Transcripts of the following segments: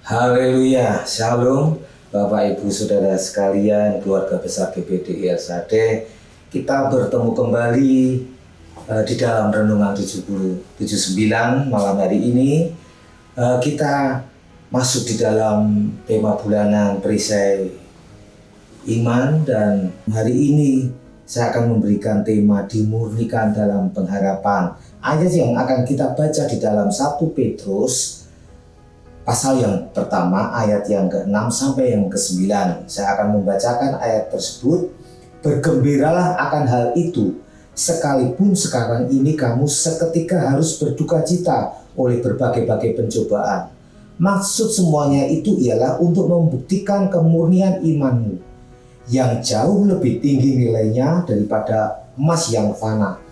Haleluya, Shalom Bapak Ibu Saudara sekalian, keluarga besar GBDI LSAD. Kita bertemu kembali di dalam Renungan 79 malam hari ini. Kita masuk di dalam tema bulanan perisai iman, dan hari ini saya akan memberikan tema dimurnikan dalam pengharapan. Ayat yang akan kita baca di dalam 1 Petrus pasal yang pertama, ayat yang ke-6 sampai yang ke-9. Saya akan membacakan ayat tersebut. Bergembiralah akan hal itu, sekalipun sekarang ini kamu seketika harus berduka cita oleh berbagai-bagai pencobaan. Maksud semuanya itu ialah untuk membuktikan kemurnian imanmu, yang jauh lebih tinggi nilainya daripada emas yang fana,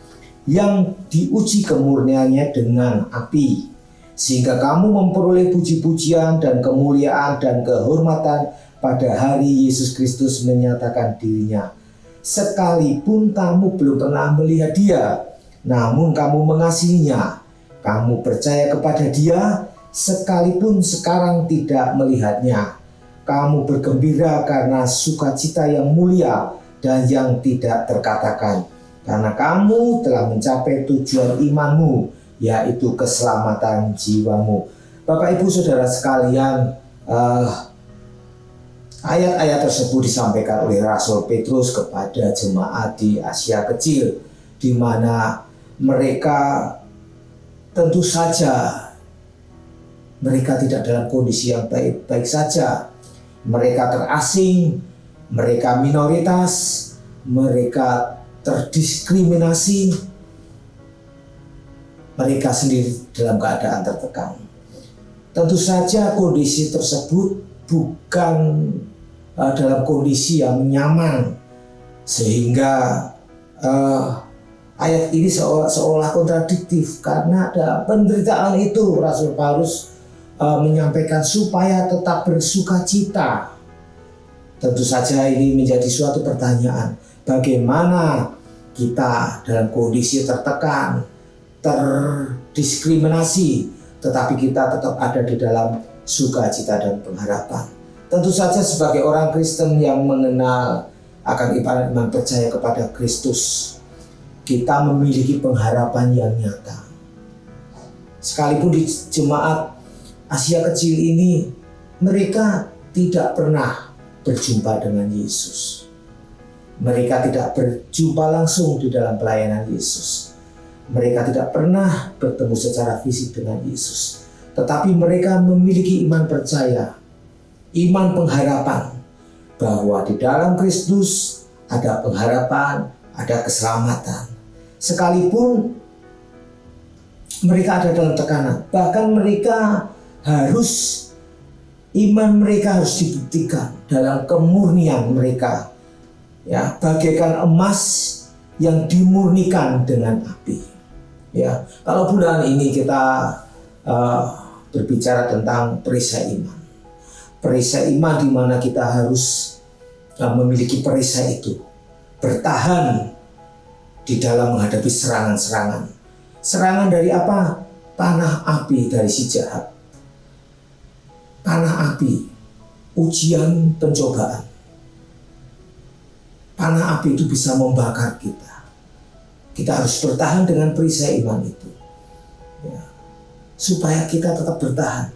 yang diuji kemurniannya dengan api, sehingga kamu memperoleh puji-pujian dan kemuliaan dan kehormatan pada hari Yesus Kristus menyatakan dirinya. Sekalipun kamu belum pernah melihat Dia, namun kamu mengasihinya. Kamu percaya kepada Dia, sekalipun sekarang tidak melihatnya. Kamu bergembira karena sukacita yang mulia dan yang tidak terkatakan, karena kamu telah mencapai tujuan imanmu, yaitu keselamatan jiwamu. Bapak Ibu Saudara sekalian, ayat-ayat tersebut disampaikan oleh Rasul Petrus kepada jemaat di Asia Kecil, di mana mereka tentu saja mereka tidak dalam kondisi yang baik-baik saja. Mereka terasing, mereka minoritas, mereka terdiskriminasi, mereka sendiri dalam keadaan tertekan. Tentu saja kondisi tersebut bukan dalam kondisi yang nyaman, sehingga ayat ini seolah kontradiktif, karena ada penderitaan itu Rasul Paulus menyampaikan supaya tetap bersuka cita. Tentu saja ini menjadi suatu pertanyaan, bagaimana kita dalam kondisi tertekan, terdiskriminasi, tetapi kita tetap ada di dalam sukacita dan pengharapan. Tentu saja sebagai orang Kristen yang mengenal akan iman percaya kepada Kristus, kita memiliki pengharapan yang nyata. Sekalipun di jemaat Asia Kecil ini, mereka tidak pernah berjumpa dengan Yesus. Mereka tidak berjumpa langsung di dalam pelayanan Yesus. Mereka tidak pernah bertemu secara fisik dengan Yesus. Tetapi mereka memiliki iman percaya, iman pengharapan, bahwa di dalam Kristus ada pengharapan, ada keselamatan. Sekalipun mereka ada dalam tekanan, bahkan mereka iman mereka harus dibuktikan dalam kemurnian mereka, ya, bagaikan emas yang dimurnikan dengan api. Ya, kalau bulan ini kita berbicara tentang perisai iman. Perisai iman di mana kita harus memiliki perisai itu, bertahan di dalam menghadapi serangan-serangan. Serangan dari apa? Panah api dari si jahat. Panah api, ujian, pencobaan. Panah api itu bisa membakar kita. Kita harus bertahan dengan perisai iman itu, ya, supaya kita tetap bertahan.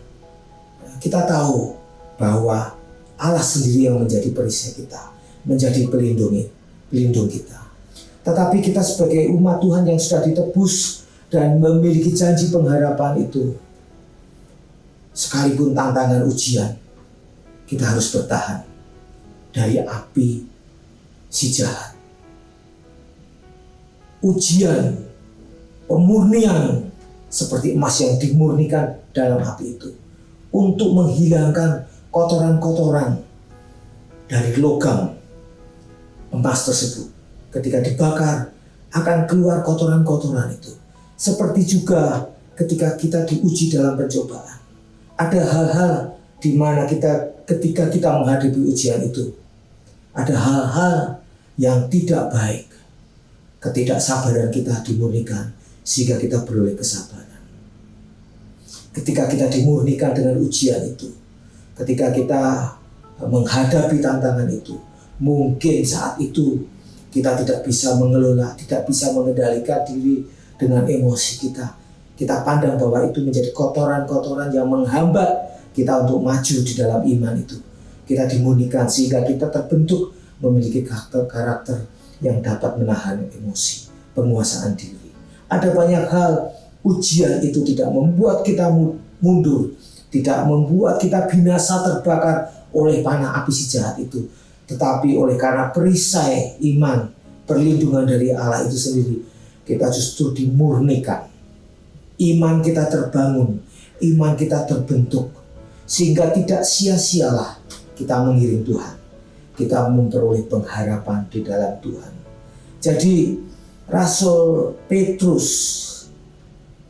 Kita tahu bahwa Allah sendiri yang menjadi perisai kita, menjadi pelindung kita. Tetapi kita sebagai umat Tuhan yang sudah ditebus dan memiliki janji pengharapan itu, sekalipun tantangan ujian, kita harus bertahan dari api si jahat. Ujian, pemurnian seperti emas yang dimurnikan dalam api itu, untuk menghilangkan kotoran-kotoran dari logam emas tersebut. Ketika dibakar akan keluar kotoran-kotoran itu. Seperti juga ketika kita diuji dalam pencobaan, ada hal-hal di mana ketika kita menghadapi ujian itu, ada hal-hal yang tidak baik. Ketidaksabaran kita dimurnikan sehingga kita beroleh kesabaran. Ketika kita dimurnikan dengan ujian itu, ketika kita menghadapi tantangan itu, mungkin saat itu kita tidak bisa mengelola, tidak bisa mengendalikan diri dengan emosi kita. Kita pandang bahwa itu menjadi kotoran-kotoran yang menghambat kita untuk maju di dalam iman itu. Kita dimurnikan sehingga kita terbentuk memiliki karakter yang dapat menahan emosi, penguasaan diri. Ada banyak hal, ujian itu tidak membuat kita mundur, tidak membuat kita binasa terbakar oleh panah api si jahat itu, tetapi oleh karena perisai iman, perlindungan dari Allah itu sendiri, kita justru dimurnikan. Iman kita terbangun, iman kita terbentuk, sehingga tidak sia-sialah kita mengiring Tuhan. Kita memperoleh pengharapan di dalam Tuhan. Jadi Rasul Petrus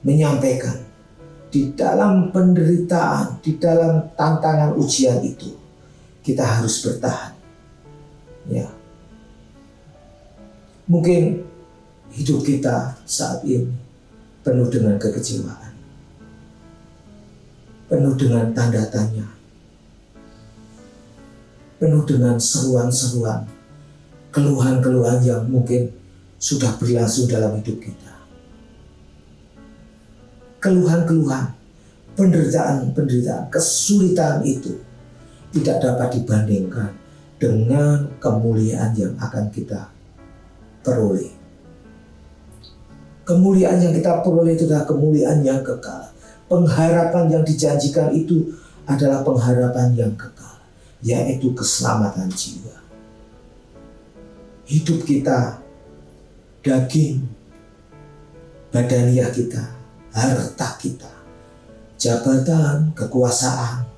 menyampaikan, di dalam penderitaan, di dalam tantangan ujian itu, kita harus bertahan. Ya. Mungkin hidup kita saat ini penuh dengan kekecewaan, penuh dengan tanda tanya, penuh dengan seruan-seruan, keluhan-keluhan yang mungkin sudah berlangsung dalam hidup kita. Keluhan-keluhan, penderitaan-penderitaan, kesulitan itu tidak dapat dibandingkan dengan kemuliaan yang akan kita peroleh. Kemuliaan yang kita peroleh itu adalah kemuliaan yang kekal. Pengharapan yang dijanjikan itu adalah pengharapan yang kekal, yaitu keselamatan jiwa. Hidup kita, daging, badaniah kita, harta kita, jabatan, kekuasaan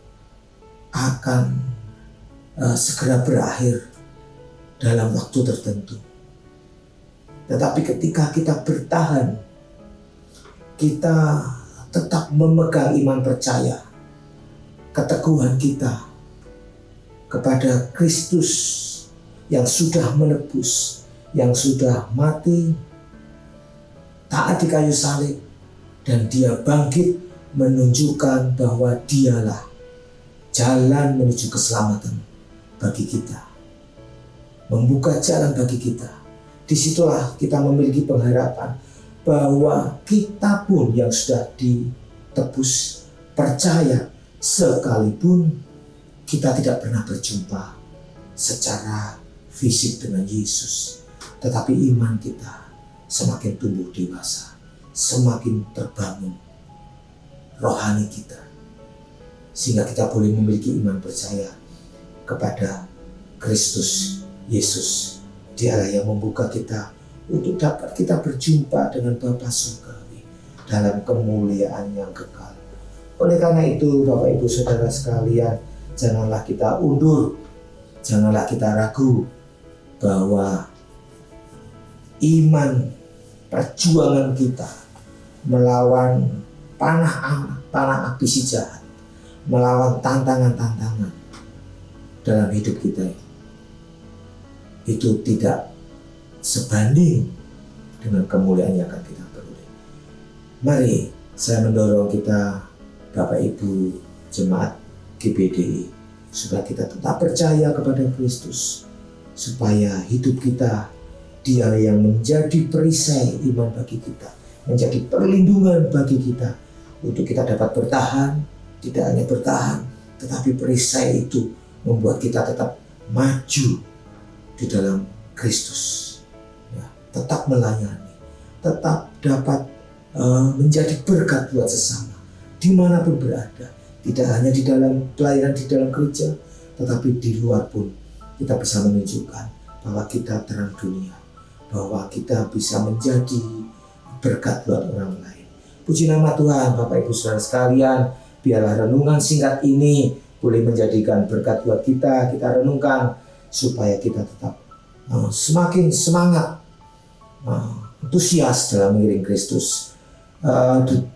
akan segera berakhir dalam waktu tertentu. Tetapi ketika kita bertahan, kita tetap memegang iman percaya, keteguhan kita kepada Kristus yang sudah menebus, yang sudah mati, taat di kayu salib, dan dia bangkit menunjukkan bahwa dialah jalan menuju keselamatan bagi kita, membuka jalan bagi kita. Disitulah kita memiliki pengharapan bahwa kita pun yang sudah ditebus, percaya, sekalipun kita tidak pernah berjumpa secara fisik dengan Yesus, tetapi iman kita semakin tumbuh dewasa, semakin terbangun rohani kita, sehingga kita boleh memiliki iman percaya kepada Kristus Yesus. Dialah yang membuka kita untuk dapat kita berjumpa dengan Bapa Surgawi dalam kemuliaan yang kekal. Oleh karena itu, Bapak Ibu Saudara sekalian, janganlah kita undur, janganlah kita ragu bahwa iman perjuangan kita melawan panah api si jahat, melawan tantangan-tantangan dalam hidup kita itu tidak sebanding dengan kemuliaan yang akan kita peroleh. Mari saya mendorong kita, Bapak Ibu Jemaat GBDI, supaya kita tetap percaya kepada Kristus, supaya hidup kita, Dia yang menjadi perisai iman bagi kita, menjadi perlindungan bagi kita, untuk kita dapat bertahan. Tidak hanya bertahan, tetapi perisai itu membuat kita tetap maju di dalam Kristus, ya, tetap melayani, tetap dapat menjadi berkat buat sesama dimanapun berada. Tidak hanya di dalam pelayanan di dalam gereja, tetapi di luar pun kita bisa menunjukkan bahwa kita terang dunia, bahwa kita bisa menjadi berkat buat orang lain. Puji nama Tuhan, Bapak Ibu Saudara sekalian. Biarlah renungan singkat ini boleh menjadikan berkat buat kita. Kita renungkan supaya kita tetap semakin semangat, antusias dalam mengiring Kristus.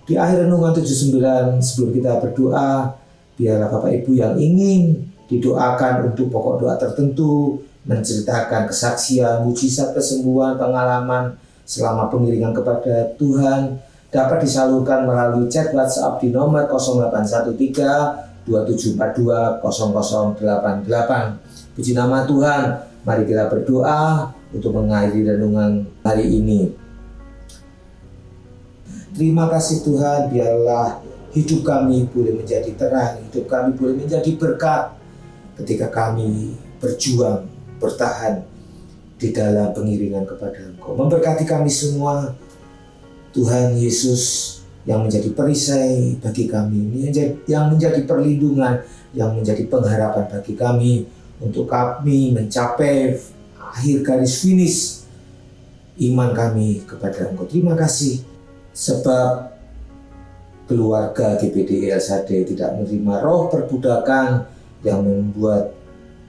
Di akhir renungan 79, sebelum kita berdoa, biarlah Bapak Ibu yang ingin didoakan untuk pokok doa tertentu, menceritakan kesaksian, mujizat, kesembuhan, pengalaman selama pengiringan kepada Tuhan, dapat disalurkan melalui chat WhatsApp di nomor 0813 27420088. Puji nama Tuhan. Mari kita berdoa untuk mengakhiri renungan hari ini. Terima kasih Tuhan, biarlah hidup kami boleh menjadi terang, hidup kami boleh menjadi berkat ketika kami berjuang, bertahan di dalam pengiringan kepada Engkau. Memberkati kami semua, Tuhan Yesus, yang menjadi perisai bagi kami, yang menjadi perlindungan, yang menjadi pengharapan bagi kami, untuk kami mencapai akhir garis finish iman kami kepada Engkau. Terima kasih, sebab keluarga GBD El-Shaddai tidak menerima roh perbudakan yang membuat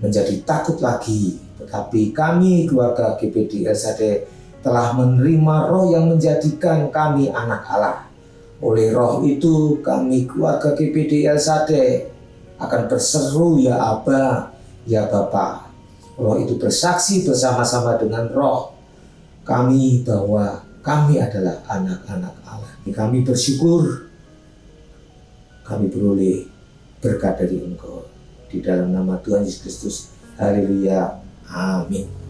menjadi takut lagi, tetapi kami keluarga GBD El-Shaddai telah menerima roh yang menjadikan kami anak Allah. Oleh roh itu kami keluarga GBD El-Shaddai akan berseru, ya Aba, ya Bapa. Roh itu bersaksi bersama-sama dengan roh kami bahwa kami adalah anak-anak Allah. Kami bersyukur kami beroleh berkat dari Engkau. Di dalam nama Tuhan Yesus Kristus. Haleluya. Amin.